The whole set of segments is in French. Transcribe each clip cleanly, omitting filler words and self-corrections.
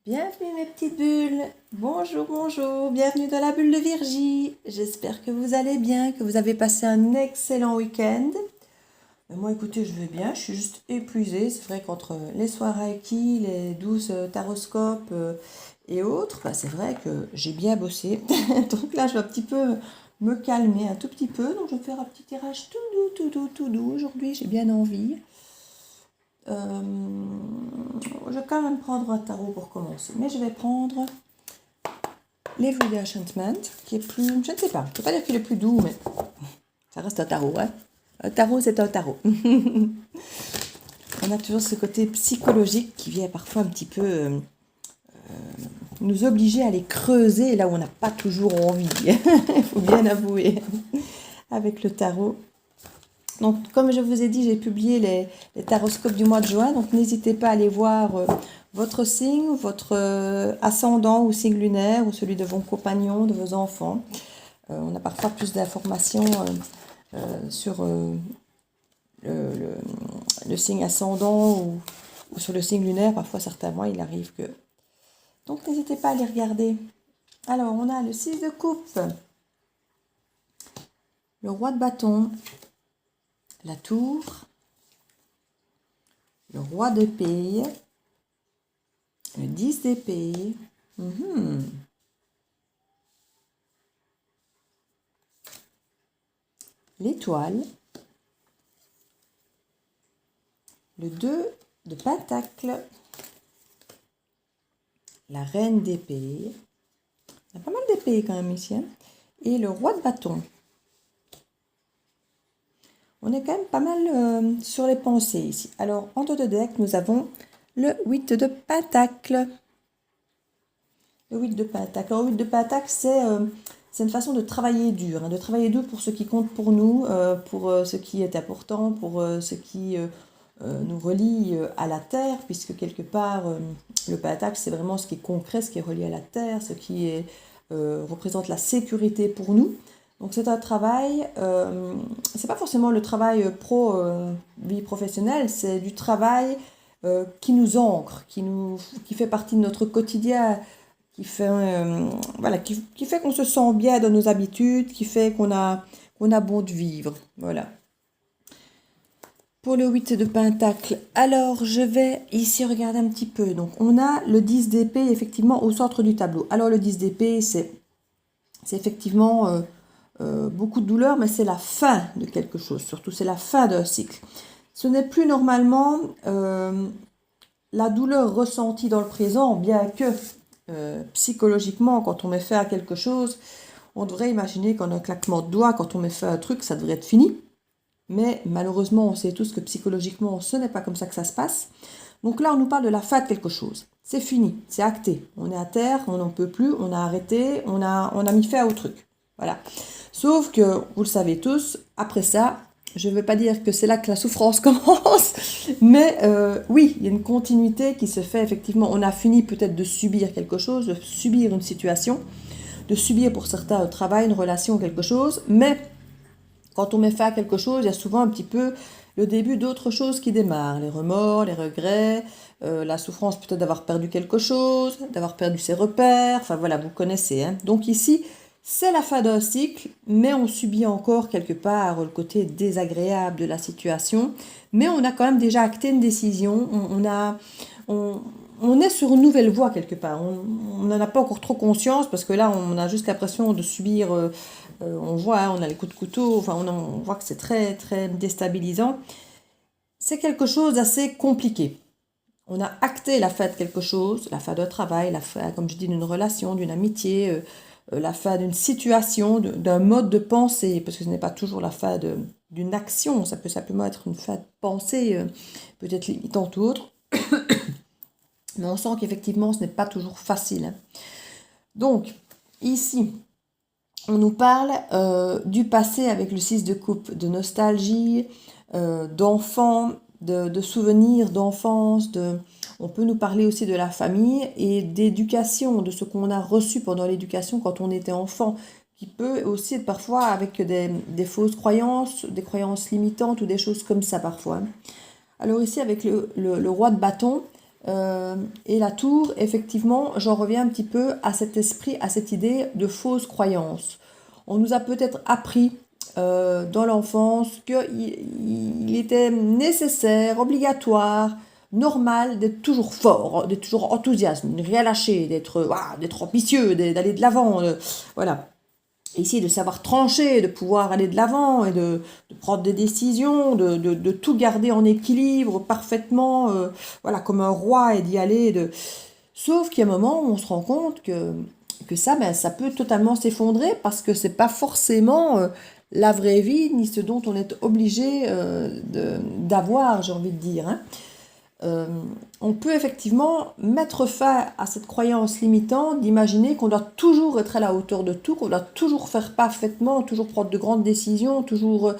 Bienvenue mes petites bulles. Bonjour, bonjour. Bienvenue dans la bulle de Virgie. J'espère que vous allez bien, que vous avez passé un excellent week-end. Moi, écoutez, je vais bien. Je suis juste épuisée. C'est vrai qu'entre les soirées Reiki, les 12 taroscopes et autres, c'est vrai que j'ai bien bossé. Donc là, je vais un petit peu me calmer un tout petit peu. Donc, je vais faire un petit tirage tout doux, tout doux, tout doux. Aujourd'hui, j'ai bien envie. Je vais quand même prendre un tarot pour commencer. Mais je vais prendre l'Everyday Enchantment, qui est plus... Je ne sais pas. Je ne peux pas dire qu'il est plus doux, mais ça reste un tarot. Hein. Un tarot, c'est un tarot. On a toujours ce côté psychologique qui vient parfois un petit peu nous obliger à aller creuser là où on n'a pas toujours envie. Il faut bien avouer. Avec le tarot. Donc, comme je vous ai dit, j'ai publié les taroscopes du mois de juin. Donc, n'hésitez pas à aller voir votre signe, votre ascendant ou signe lunaire, ou celui de vos compagnons, de vos enfants. On a parfois plus d'informations sur le signe ascendant ou sur le signe lunaire. Parfois, certains mois, il arrive que... Donc, n'hésitez pas à les regarder. Alors, on a le 6 de coupe, le roi de bâton, la tour, le roi d'épée, le 10 d'épée, l'étoile, le 2 de pentacle, la reine d'épée, il y a pas mal d'épées quand même ici, hein, et le roi de bâton. On est quand même pas mal sur les pensées ici. Alors, en dos de deck, nous avons le 8 de pentacle. Le 8 de pentacle. Alors, le 8 de pentacle, c'est une façon de travailler dur. Hein, de travailler dur pour ce qui compte pour nous, pour ce qui est important, pour ce qui nous relie à la terre, puisque quelque part, le pentacle, c'est vraiment ce qui est concret, ce qui est relié à la terre, ce qui est, représente la sécurité pour nous. Donc c'est un travail, c'est pas forcément le travail vie professionnelle, c'est du travail qui nous ancre, qui fait partie de notre quotidien, qui fait, voilà, qui fait qu'on se sent bien dans nos habitudes, qui fait qu'on a bon de vivre. Voilà. Pour le 8 de pentacle, alors je vais ici regarder un petit peu. Donc on a le 10 d'épée effectivement au centre du tableau. Alors le 10 d'épée, c'est effectivement... beaucoup de douleur, mais c'est la fin de quelque chose, surtout c'est la fin d'un cycle. Ce n'est plus normalement la douleur ressentie dans le présent, bien que psychologiquement, quand on met fin à quelque chose, on devrait imaginer qu'en un claquement de doigts, quand on met fin à un truc, ça devrait être fini. Mais malheureusement, on sait tous que psychologiquement, ce n'est pas comme ça que ça se passe. Donc là, on nous parle de la fin de quelque chose. C'est fini, c'est acté. On est à terre, on n'en peut plus, on a arrêté, on a mis fin au truc. Voilà. Sauf que, vous le savez tous, après ça, je ne veux pas dire que c'est là que la souffrance commence, mais oui, il y a une continuité qui se fait effectivement. On a fini peut-être de subir quelque chose, de subir une situation, de subir pour certains un travail, une relation, quelque chose, mais quand on met fin à quelque chose, il y a souvent un petit peu le début d'autre chose qui démarre. Les remords, les regrets, la souffrance peut-être d'avoir perdu quelque chose, d'avoir perdu ses repères, enfin voilà, vous connaissez. Hein. Donc ici, c'est la fin d'un cycle, mais on subit encore quelque part le côté désagréable de la situation. Mais on a quand même déjà acté une décision, on est sur une nouvelle voie quelque part. On n'en a pas encore trop conscience parce que là, on a juste l'impression de subir... on voit, hein, on a les coups de couteau, enfin on voit que c'est très très déstabilisant. C'est quelque chose d'assez compliqué. On a acté la fin de quelque chose, la fin d'un travail, la fin, comme je dis, d'une relation, d'une amitié, la fin d'une situation, d'un mode de pensée, parce que ce n'est pas toujours la fin d'une action, ça peut simplement être une fin de pensée, peut-être limitante ou autre. Mais on sent qu'effectivement, ce n'est pas toujours facile. Hein. Donc, ici, on nous parle du passé avec le 6 de coupe, de nostalgie, d'enfants, de souvenirs d'enfance. On peut nous parler aussi de la famille et d'éducation, de ce qu'on a reçu pendant l'éducation quand on était enfant, qui peut aussi être parfois avec des fausses croyances, des croyances limitantes ou des choses comme ça parfois. Alors ici, avec le roi de bâton, Et la tour, effectivement, j'en reviens un petit peu à cet esprit, à cette idée de fausse croyance. On nous a peut-être appris dans l'enfance qu'il était nécessaire, obligatoire, normal d'être toujours fort, d'être toujours enthousiaste, de ne rien lâcher, d'être ambitieux, d'aller de l'avant. Voilà. Ici, de savoir trancher, de pouvoir aller de l'avant et de prendre des décisions, de tout garder en équilibre parfaitement, voilà, comme un roi et d'y aller. Sauf qu'il y a un moment où on se rend compte que ça, ben, ça peut totalement s'effondrer parce que c'est pas forcément la vraie vie ni ce dont on est obligé d'avoir, j'ai envie de dire, hein. Euh, on peut effectivement mettre fin à cette croyance limitante d'imaginer qu'on doit toujours être à la hauteur de tout, qu'on doit toujours faire parfaitement, toujours prendre de grandes décisions, toujours...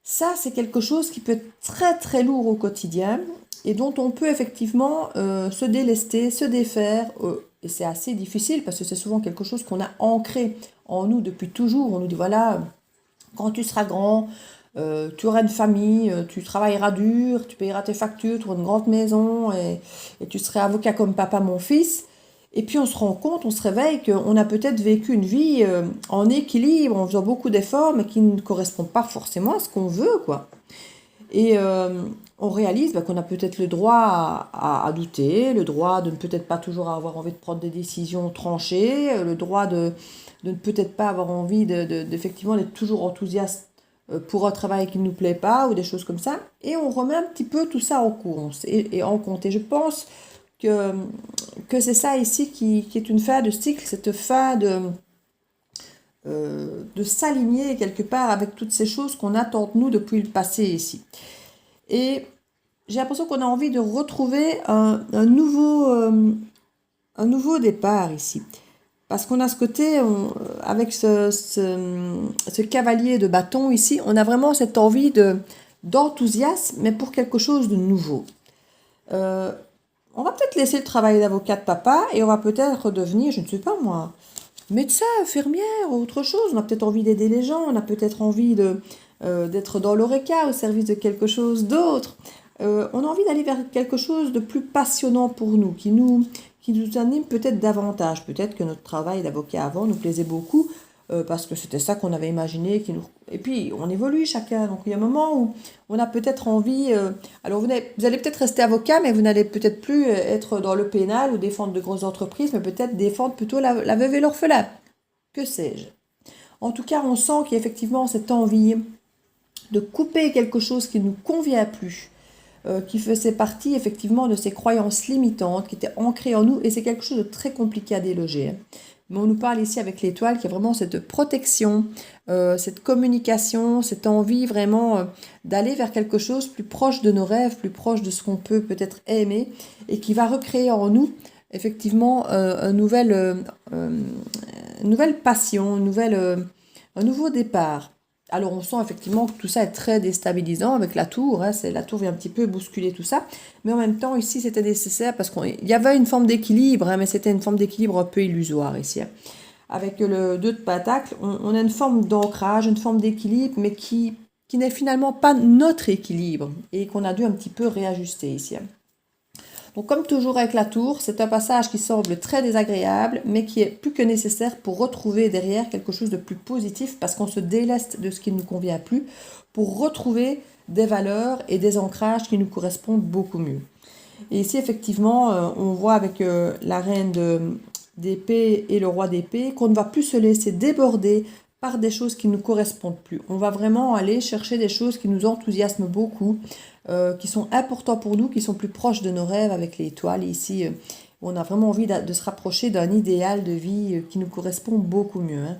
Ça, c'est quelque chose qui peut être très très lourd au quotidien et dont on peut effectivement se délester, se défaire. Et c'est assez difficile parce que c'est souvent quelque chose qu'on a ancré en nous depuis toujours. On nous dit, voilà, quand tu seras grand, tu auras une famille, tu travailleras dur, tu payeras tes factures, tu auras une grande maison et tu seras avocat comme papa, mon fils. Et puis on se rend compte, on se réveille qu'on a peut-être vécu une vie en équilibre, en faisant beaucoup d'efforts, mais qui ne correspond pas forcément à ce qu'on veut, quoi. Et on réalise qu'on a peut-être le droit à douter, le droit de ne peut-être pas toujours avoir envie de prendre des décisions tranchées, le droit de ne peut-être pas avoir envie d'effectivement d'être toujours enthousiaste pour un travail qui ne nous plaît pas ou des choses comme ça. Et on remet un petit peu tout ça en compte. Et en compte. Et je pense que c'est ça ici qui est une fin de cycle, cette fin de s'aligner quelque part avec toutes ces choses qu'on attend de nous depuis le passé ici. Et j'ai l'impression qu'on a envie de retrouver un nouveau départ ici. Parce qu'on a ce côté, avec ce cavalier de bâton ici, on a vraiment cette envie d'enthousiasme, mais pour quelque chose de nouveau. On va peut-être laisser le travail d'avocat de papa et on va peut-être devenir, je ne sais pas moi, médecin, infirmière, autre chose. On a peut-être envie d'aider les gens, on a peut-être envie d'être dans l'oreca au service de quelque chose d'autre. On a envie d'aller vers quelque chose de plus passionnant pour nous, qui nous anime peut-être davantage. Peut-être que notre travail d'avocat avant nous plaisait beaucoup, parce que c'était ça qu'on avait imaginé. Et puis, on évolue chacun. Donc, il y a un moment où on a peut-être envie... alors, vous allez peut-être rester avocat, mais vous n'allez peut-être plus être dans le pénal ou défendre de grosses entreprises, mais peut-être défendre plutôt la veuve et l'orphelin. Que sais-je? En tout cas, on sent qu'il y a effectivement cette envie de couper quelque chose qui ne nous convient plus, qui faisait partie effectivement de ces croyances limitantes qui étaient ancrées en nous, et c'est quelque chose de très compliqué à déloger, hein. Mais on nous parle ici avec l'étoile qu'il y a vraiment cette protection, cette communication, cette envie vraiment d'aller vers quelque chose plus proche de nos rêves, plus proche de ce qu'on peut peut-être aimer, et qui va recréer en nous effectivement une nouvelle passion, un nouveau départ. Alors on sent effectivement que tout ça est très déstabilisant avec la tour, hein, la tour vient un petit peu bousculer tout ça, mais en même temps ici c'était nécessaire parce qu'il y avait une forme d'équilibre, hein, mais c'était une forme d'équilibre un peu illusoire ici, hein. Avec le 2 de pentacle, on a une forme d'ancrage, une forme d'équilibre, mais qui n'est finalement pas notre équilibre et qu'on a dû un petit peu réajuster ici, hein. Donc comme toujours avec la tour, c'est un passage qui semble très désagréable, mais qui est plus que nécessaire pour retrouver derrière quelque chose de plus positif, parce qu'on se déleste de ce qui ne nous convient plus, pour retrouver des valeurs et des ancrages qui nous correspondent beaucoup mieux. Et ici, effectivement, on voit avec la reine d'épée et le roi d'épée qu'on ne va plus se laisser déborder par des choses qui ne nous correspondent plus. On va vraiment aller chercher des choses qui nous enthousiasment beaucoup, qui sont importants pour nous, qui sont plus proches de nos rêves avec l'étoile. Ici, on a vraiment envie de se rapprocher d'un idéal de vie qui nous correspond beaucoup mieux, hein.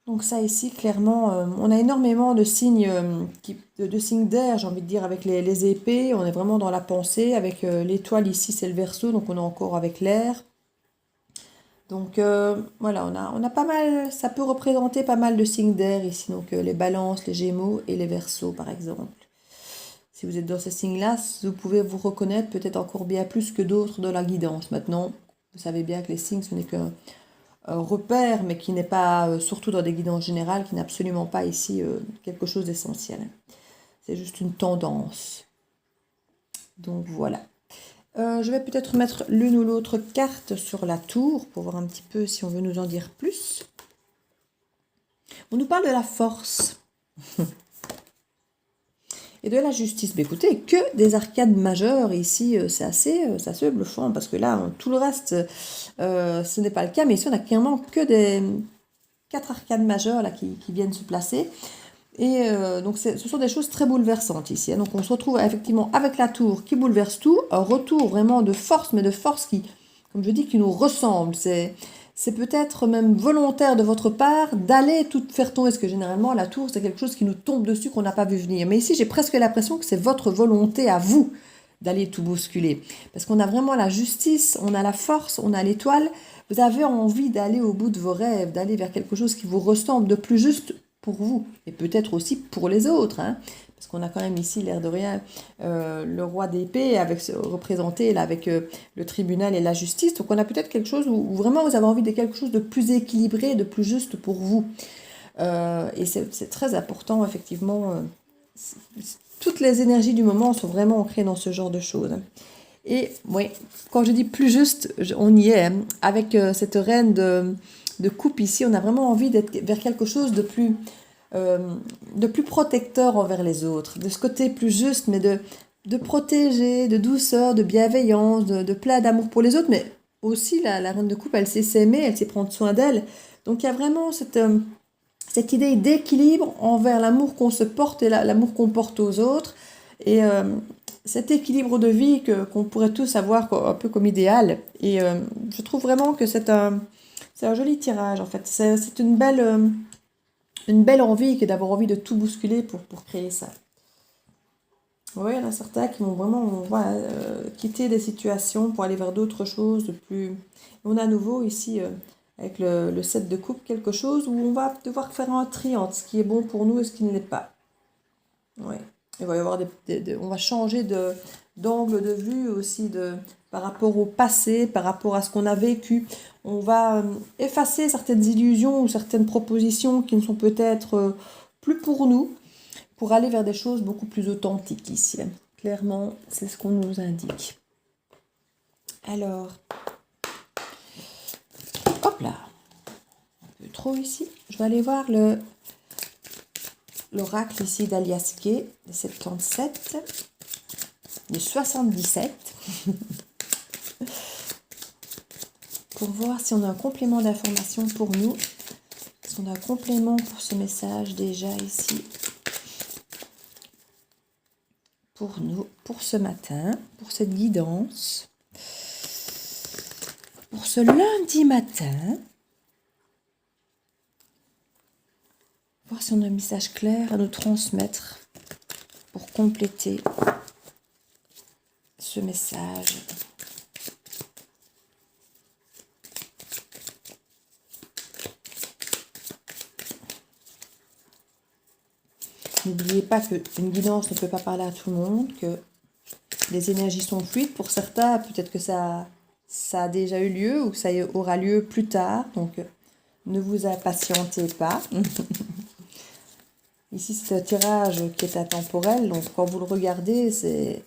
Donc ça ici, clairement, on a énormément de signes, de signes d'air, j'ai envie de dire, avec les épées. On est vraiment dans la pensée. Avec l'étoile ici, c'est le Verseau, donc on est encore avec l'air. Donc voilà, on a pas mal, ça peut représenter pas mal de signes d'air ici. Donc les balances, les gémeaux et les Verseaux, par exemple. Si vous êtes dans ces signes-là, vous pouvez vous reconnaître peut-être encore bien plus que d'autres dans la guidance. Maintenant, vous savez bien que les signes, ce n'est qu'un repère, mais qui n'est pas, surtout dans des guidances générales, qui n'est absolument pas ici quelque chose d'essentiel. C'est juste une tendance. Donc voilà. Je vais peut-être mettre l'une ou l'autre carte sur la tour pour voir un petit peu si on veut nous en dire plus. On nous parle de la force et de la justice. Mais écoutez, que des arcades majeures ici, c'est assez bluffant parce que là, tout le reste, ce n'est pas le cas. Mais ici, on a clairement que des 4 arcades majeures là, qui viennent se placer. Et donc, ce sont des choses très bouleversantes ici. Hein. Donc, on se retrouve effectivement avec la tour qui bouleverse tout. Un retour vraiment de force, mais de force qui, comme je dis, qui nous ressemble. C'est peut-être même volontaire de votre part d'aller tout faire tomber. Parce que généralement, la tour, c'est quelque chose qui nous tombe dessus, qu'on n'a pas vu venir. Mais ici, j'ai presque l'impression que c'est votre volonté à vous d'aller tout bousculer. Parce qu'on a vraiment la justice, on a la force, on a l'étoile. Vous avez envie d'aller au bout de vos rêves, d'aller vers quelque chose qui vous ressemble de plus juste pour vous et peut-être aussi pour les autres, hein, parce qu'on a quand même ici l'air de rien le roi d'épée représenté là avec le tribunal et la justice. Donc on a peut-être quelque chose où vraiment vous avez envie de quelque chose de plus équilibré, de plus juste pour vous. Et c'est très important effectivement. Toutes les énergies du moment sont vraiment ancrées dans ce genre de choses. Et oui, quand je dis plus juste, on y est. Hein. Avec cette reine de coupe ici, on a vraiment envie d'être vers quelque chose de plus protecteur envers les autres. De ce côté plus juste, mais de protéger, de douceur, de bienveillance, de plein d'amour pour les autres. Mais aussi, la reine de coupe, elle sait s'aimer, elle sait prendre soin d'elle. Donc il y a vraiment cette idée d'équilibre envers l'amour qu'on se porte et l'amour qu'on porte aux autres. Et cet équilibre de vie qu'on pourrait tous avoir un peu comme idéal. Et je trouve vraiment que c'est un joli tirage, en fait. C'est une belle envie que d'avoir envie de tout bousculer pour créer ça. Oui, il y en a certains qui vont vraiment quitter des situations pour aller vers d'autres choses de plus... On a à nouveau ici, avec le 7 de coupe, quelque chose où on va devoir faire un tri entre ce qui est bon pour nous et ce qui ne l'est pas. Oui. Il va y avoir on va changer d'angle de vue aussi par rapport au passé, par rapport à ce qu'on a vécu. On va effacer certaines illusions ou certaines propositions qui ne sont peut-être plus pour nous, pour aller vers des choses beaucoup plus authentiques ici. Clairement, c'est ce qu'on nous indique. Alors, hop là, un peu trop ici. Je vais aller voir l'oracle ici d'Alias Kay, de 77, de 77, pour voir si on a un complément d'information pour nous. Est-ce qu'on a un complément pour ce message déjà ici pour nous, pour ce matin, pour cette guidance, pour ce lundi matin. Voir si on a un message clair à nous transmettre pour compléter ce message. N'oubliez pas qu'une guidance ne peut pas parler à tout le monde, que les énergies sont fluides. Pour certains, peut-être que ça a déjà eu lieu ou que ça aura lieu plus tard. Donc, ne vous impatientez pas. Ici, c'est un tirage qui est intemporel. Donc, quand vous le regardez, c'est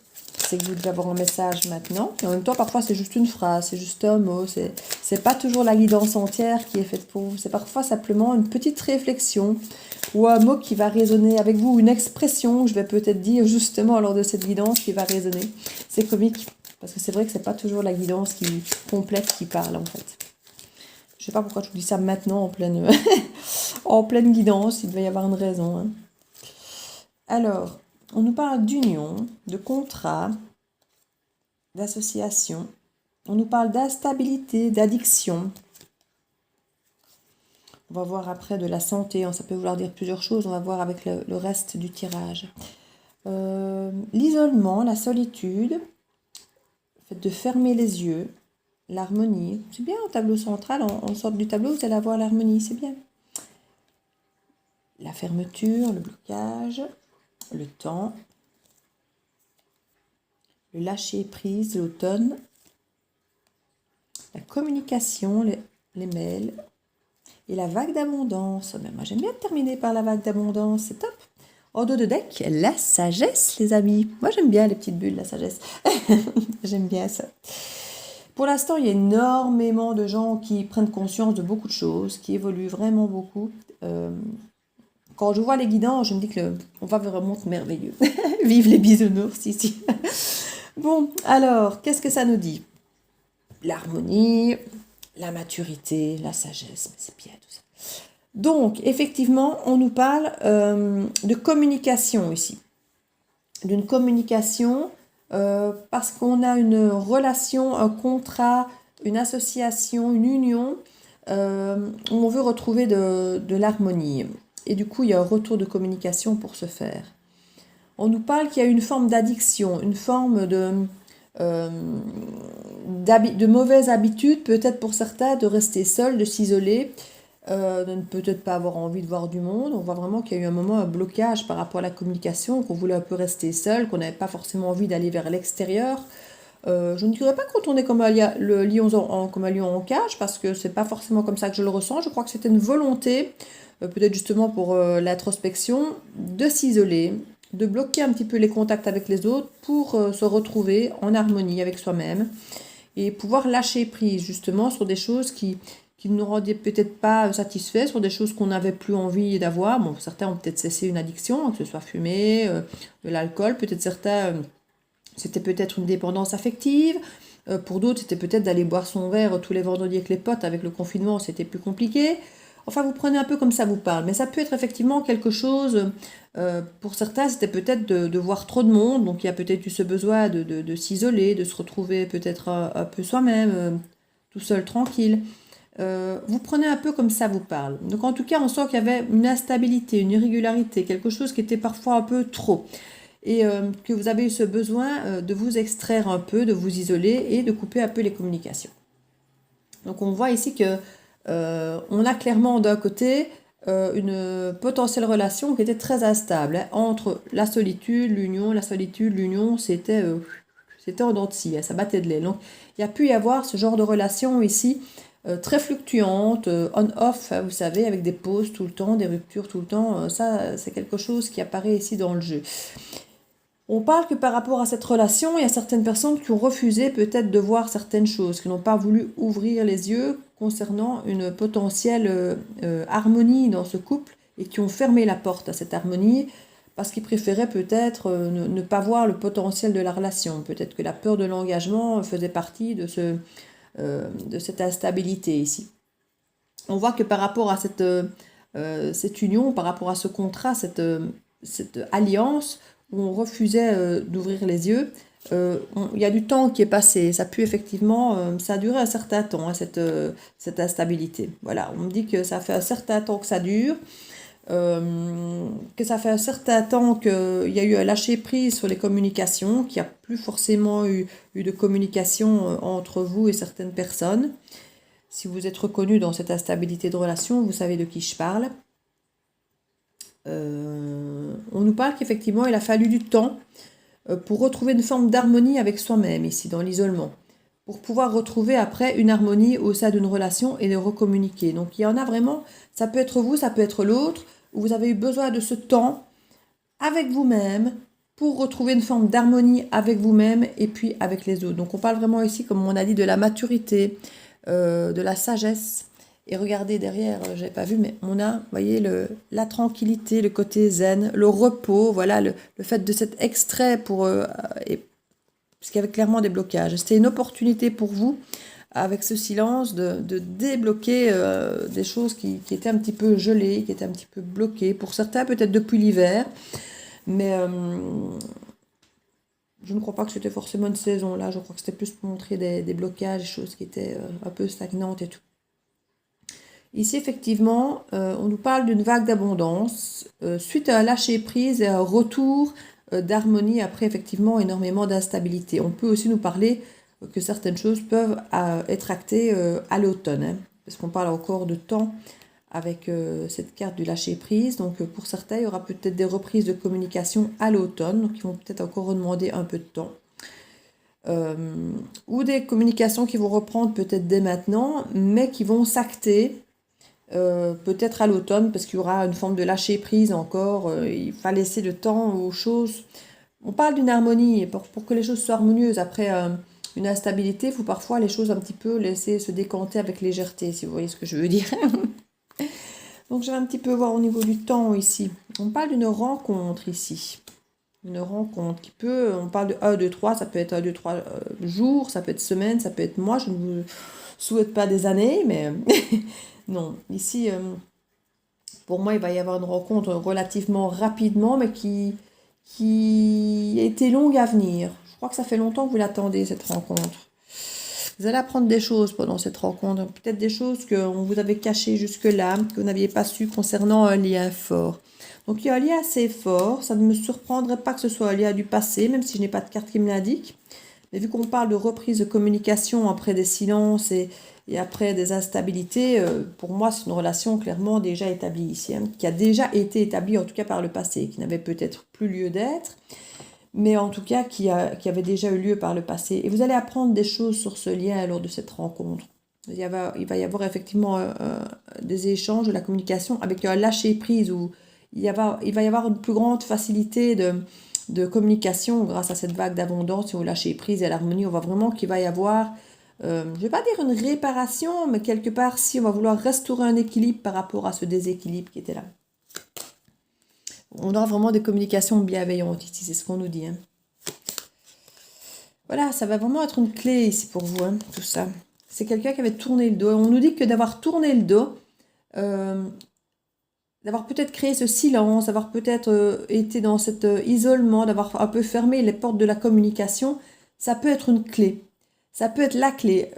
que vous devez avoir un message maintenant. Et en même temps, parfois, c'est juste une phrase, c'est juste un mot. C'est pas toujours la guidance entière qui est faite pour vous. C'est parfois simplement une petite réflexion ou un mot qui va résonner avec vous, une expression que je vais peut-être dire justement lors de cette guidance qui va résonner. C'est comique, parce que c'est vrai que c'est pas toujours la guidance complète qui parle, en fait. Je sais pas pourquoi je vous dis ça maintenant en pleine, en pleine guidance, il devait y avoir une raison. Hein. Alors, on nous parle d'union, de contrat, d'association. On nous parle d'instabilité, d'addiction. On va voir après de la santé, ça peut vouloir dire plusieurs choses, on va voir avec le reste du tirage. L'isolement, la solitude, le fait de fermer les yeux, l'harmonie. C'est bien au tableau central, en sorte du tableau, vous allez avoir l'harmonie, c'est bien. La fermeture, le blocage, le temps, le lâcher-prise, l'automne, la communication, les mails. Et la vague d'abondance, moi j'aime bien terminer par la vague d'abondance, c'est top. En dos de deck, la sagesse, les amis. Moi, j'aime bien les petites bulles, la sagesse. J'aime bien ça. Pour l'instant, il y a énormément de gens qui prennent conscience de beaucoup de choses, qui évoluent vraiment beaucoup. Quand je vois les guidants, je me dis que on va vraiment être merveilleux. Vive les bisounours ici. Bon, alors, qu'est-ce que ça nous dit? L'harmonie, la maturité, la sagesse, mais c'est bien tout ça. Donc, effectivement, on nous parle de communication ici. D'une communication parce qu'on a une relation, un contrat, une association, une union où on veut retrouver de l'harmonie. Et du coup, il y a un retour de communication pour ce faire. On nous parle qu'il y a une forme d'addiction, une forme de mauvaises habitudes, peut-être pour certains, de rester seul, de s'isoler, de ne peut-être pas avoir envie de voir du monde. On voit vraiment qu'il y a eu un moment, un blocage par rapport à la communication, qu'on voulait un peu rester seul, qu'on n'avait pas forcément envie d'aller vers l'extérieur. Je ne dirais pas quand on est comme le lion comme un lion en cage, parce que c'est pas forcément comme ça que je le ressens. Je crois que c'était une volonté, peut-être justement pour l'introspection, de s'isoler, de bloquer un petit peu les contacts avec les autres pour se retrouver en harmonie avec soi-même et pouvoir lâcher prise justement sur des choses qui ne nous rendaient peut-être pas satisfaits, sur des choses qu'on n'avait plus envie d'avoir. Bon, certains ont peut-être cessé une addiction, que ce soit fumer, de l'alcool, peut-être certains, c'était peut-être une dépendance affective. Pour d'autres, c'était peut-être d'aller boire son verre tous les vendredis avec les potes. Avec le confinement, c'était plus compliqué. Enfin, vous prenez un peu comme ça vous parle. Mais ça peut être effectivement quelque chose, pour certains, c'était peut-être de voir trop de monde. Donc, il y a peut-être eu ce besoin de s'isoler, de se retrouver peut-être un peu soi-même, tout seul, tranquille. Vous prenez un peu comme ça vous parle. Donc, en tout cas, on sent qu'il y avait une instabilité, une irrégularité, quelque chose qui était parfois un peu trop. Et que vous avez eu ce besoin de vous extraire un peu, de vous isoler et de couper un peu les communications. Donc, on voit ici que on a clairement d'un côté une potentielle relation qui était très instable, hein, entre la solitude, l'union. La solitude, l'union, c'était en dents de scie, hein, ça battait de l'aile. Donc, il y a pu y avoir ce genre de relation ici, très fluctuante, on-off, hein, vous savez, avec des pauses tout le temps, des ruptures tout le temps. Ça, c'est quelque chose qui apparaît ici dans le jeu. On parle que par rapport à cette relation, il y a certaines personnes qui ont refusé peut-être de voir certaines choses, qui n'ont pas voulu ouvrir les yeux concernant une potentielle harmonie dans ce couple et qui ont fermé la porte à cette harmonie parce qu'ils préféraient peut-être ne pas voir le potentiel de la relation. Peut-être que la peur de l'engagement faisait partie de cette instabilité ici. On voit que par rapport à cette union, par rapport à ce contrat, cette alliance, où on refusait d'ouvrir les yeux, il y a du temps qui est passé. Ça a pu effectivement, ça a duré un certain temps, hein, cette instabilité. Voilà, on me dit que ça fait un certain temps que ça dure, que ça fait un certain temps qu'il y a eu un lâcher-prise sur les communications, qu'il n'y a plus forcément eu de communication entre vous et certaines personnes. Si vous êtes reconnu dans cette instabilité de relation, vous savez de qui je parle. On nous parle qu'effectivement, il a fallu du temps pour retrouver une forme d'harmonie avec soi-même, ici, dans l'isolement, pour pouvoir retrouver après une harmonie au sein d'une relation et de recommuniquer. Donc, il y en a vraiment, ça peut être vous, ça peut être l'autre, où vous avez eu besoin de ce temps avec vous-même pour retrouver une forme d'harmonie avec vous-même et puis avec les autres. Donc, on parle vraiment ici, comme on a dit, de la maturité, de la sagesse. Et regardez derrière, j'avais pas vu, mais on a, vous voyez, la tranquillité, le côté zen, le repos, voilà, le fait de s'être extrait parce qu'il y avait clairement des blocages. C'était une opportunité pour vous, avec ce silence, de débloquer des choses qui étaient un petit peu gelées, qui étaient un petit peu bloquées. Pour certains, peut-être depuis l'hiver, mais je ne crois pas que c'était forcément une saison là. Je crois que c'était plus pour montrer des blocages, des choses qui étaient un peu stagnantes et tout. Ici, effectivement, on nous parle d'une vague d'abondance suite à un lâcher-prise et un retour d'harmonie après, effectivement, énormément d'instabilité. On peut aussi nous parler que certaines choses peuvent être actées à l'automne, hein, parce qu'on parle encore de temps avec cette carte du lâcher-prise. Donc, pour certains, il y aura peut-être des reprises de communication à l'automne, donc ils vont peut-être encore demander un peu de temps. Ou des communications qui vont reprendre peut-être dès maintenant, mais qui vont s'acter peut-être à l'automne, parce qu'il y aura une forme de lâcher prise encore. Il va laisser le temps aux choses. On parle d'une harmonie, et pour que les choses soient harmonieuses. Après une instabilité, il faut parfois les choses un petit peu laisser se décanter avec légèreté, si vous voyez ce que je veux dire. Donc je vais un petit peu voir au niveau du temps ici. On parle d'une rencontre ici. Une rencontre qui peut, on parle de 1, 2, 3, ça peut être 1, 2, 3 jours, ça peut être semaines, ça peut être mois. Je ne vous souhaite pas des années, mais non. Ici, pour moi, il va y avoir une rencontre relativement rapidement, mais qui a été longue à venir. Je crois que ça fait longtemps que vous l'attendez, cette rencontre. Vous allez apprendre des choses pendant cette rencontre, peut-être des choses qu'on vous avait cachées jusque-là, que vous n'aviez pas su concernant un lien fort. Donc il y a un lien assez fort, ça ne me surprendrait pas que ce soit un lien du passé, même si je n'ai pas de carte qui me l'indique. Mais vu qu'on parle de reprise de communication après des silences et après des instabilités, pour moi c'est une relation clairement déjà établie ici, hein, qui a déjà été établie en tout cas par le passé, qui n'avait peut-être plus lieu d'être, mais en tout cas qui avait déjà eu lieu par le passé. Et vous allez apprendre des choses sur ce lien lors de cette rencontre. Il va y avoir effectivement des échanges, de la communication avec un lâcher-prise où il va y avoir une plus grande facilité de communication grâce à cette vague d'abondance et au lâcher-prise et à l'harmonie. On voit vraiment qu'il va y avoir, je ne vais pas dire une réparation, mais quelque part, si on va vouloir restaurer un équilibre par rapport à ce déséquilibre qui était là. On aura vraiment des communications bienveillantes ici, c'est ce qu'on nous dit. Hein. Voilà, ça va vraiment être une clé ici pour vous, hein, tout ça. C'est quelqu'un qui avait tourné le dos. On nous dit que d'avoir tourné le dos, d'avoir peut-être créé ce silence, d'avoir peut-être été dans cet isolement, d'avoir un peu fermé les portes de la communication, ça peut être une clé. Ça peut être la clé.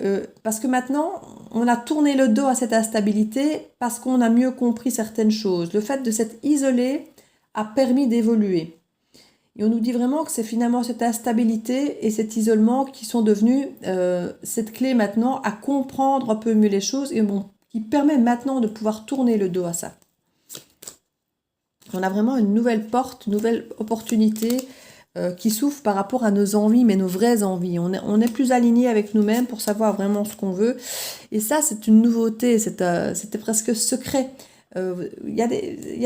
Parce que maintenant, on a tourné le dos à cette instabilité parce qu'on a mieux compris certaines choses. Le fait de s'être isolé a permis d'évoluer. Et on nous dit vraiment que c'est finalement cette instabilité et cet isolement qui sont devenus cette clé maintenant à comprendre un peu mieux les choses et qui permet maintenant de pouvoir tourner le dos à ça. On a vraiment une nouvelle porte, une nouvelle opportunité qui s'ouvre par rapport à nos envies, mais nos vraies envies. On est plus aligné avec nous-mêmes pour savoir vraiment ce qu'on veut. Et ça, c'est une nouveauté, c'était presque secret. Il y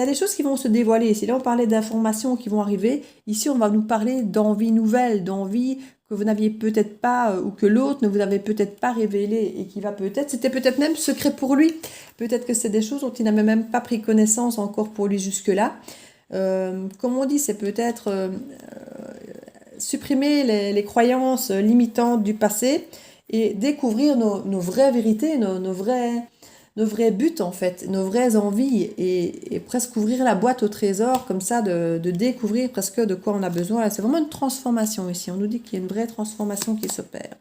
a des choses qui vont se dévoiler. Si là on parlait d'informations qui vont arriver, ici on va nous parler d'envies nouvelles, d'envies que vous n'aviez peut-être pas ou que l'autre ne vous avait peut-être pas révélé et qui va c'était peut-être même secret pour lui. Peut-être que c'est des choses dont il n'avait même pas pris connaissance encore pour lui jusque-là. Comme on dit, c'est peut-être supprimer les croyances limitantes du passé et découvrir nos vraies vérités, nos vrais buts en fait, nos vraies envies et presque ouvrir la boîte au trésor comme ça, de découvrir presque de quoi on a besoin. C'est vraiment une transformation ici. On nous dit qu'il y a une vraie transformation qui s'opère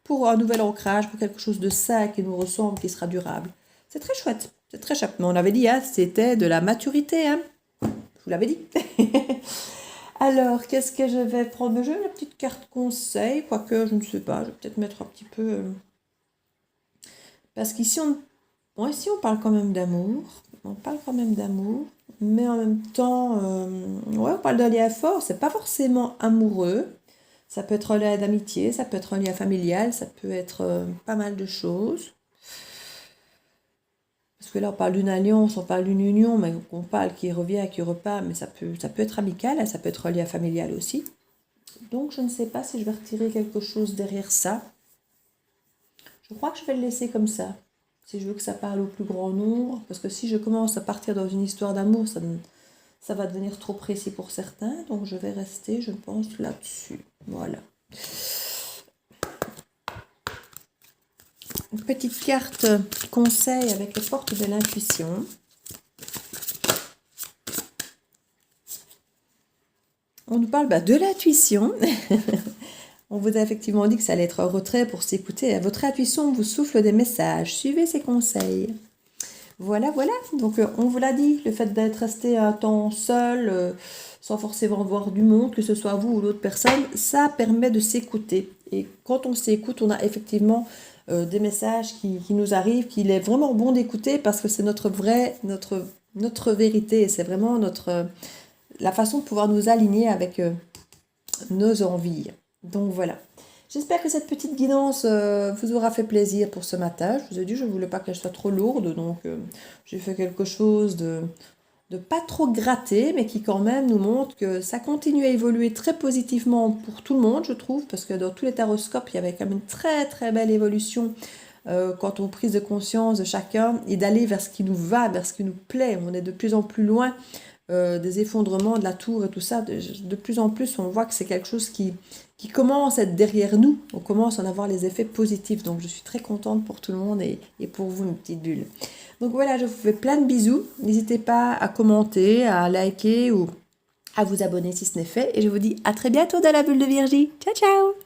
pour un nouvel ancrage, pour quelque chose de sain qui nous ressemble, qui sera durable. C'est très chouette, c'est très chouette. Mais on avait dit, hein, c'était de la maturité. Hein. Je vous l'avais dit. Alors, qu'est-ce que je vais prendre? Je vais la petite carte conseil, quoique je ne sais pas, je vais peut-être mettre un petit peu... Parce qu'ici, bon, ici, on parle quand même d'amour. On parle quand même d'amour. Mais en même temps, ouais, on parle d'un lien fort. C'est pas forcément amoureux. Ça peut être un lien d'amitié, ça peut être un lien familial, ça peut être pas mal de choses. Parce que là, on parle d'une alliance, on parle d'une union, mais on parle qui revient, qui repart, mais ça peut être amical, ça peut être un lien familial aussi. Donc, je ne sais pas si je vais retirer quelque chose derrière ça. Je crois que je vais le laisser comme ça. Si je veux que ça parle au plus grand nombre, parce que si je commence à partir dans une histoire d'amour, ça va devenir trop précis pour certains, donc je vais rester, je pense, là-dessus. Voilà. Une petite carte conseil avec les portes de l'intuition. On nous parle de l'intuition. On vous a effectivement dit que ça allait être un retrait pour s'écouter. Votre intuition vous souffle des messages. Suivez ses conseils. Voilà, voilà. Donc, on vous l'a dit, le fait d'être resté un temps seul, sans forcément voir du monde, que ce soit vous ou l'autre personne, ça permet de s'écouter. Et quand on s'écoute, on a effectivement des messages qui nous arrivent, qu'il est vraiment bon d'écouter parce que c'est notre vérité. Et c'est vraiment la façon de pouvoir nous aligner avec nos envies. Donc voilà. J'espère que cette petite guidance vous aura fait plaisir pour ce matin. Je vous ai dit, je ne voulais pas qu'elle soit trop lourde, donc j'ai fait quelque chose de pas trop gratté, mais qui quand même nous montre que ça continue à évoluer très positivement pour tout le monde, je trouve, parce que dans tous les taroscopes, il y avait quand même une très très belle évolution quant aux prises de conscience de chacun et d'aller vers ce qui nous va, vers ce qui nous plaît. On est de plus en plus loin des effondrements de la tour et tout ça. De plus en plus, on voit que c'est quelque chose qui commence à être derrière nous. On commence à en avoir les effets positifs. Donc, je suis très contente pour tout le monde et pour vous, une petite bulle. Donc voilà, je vous fais plein de bisous. N'hésitez pas à commenter, à liker ou à vous abonner si ce n'est fait. Et je vous dis à très bientôt dans la bulle de Virgie. Ciao, ciao!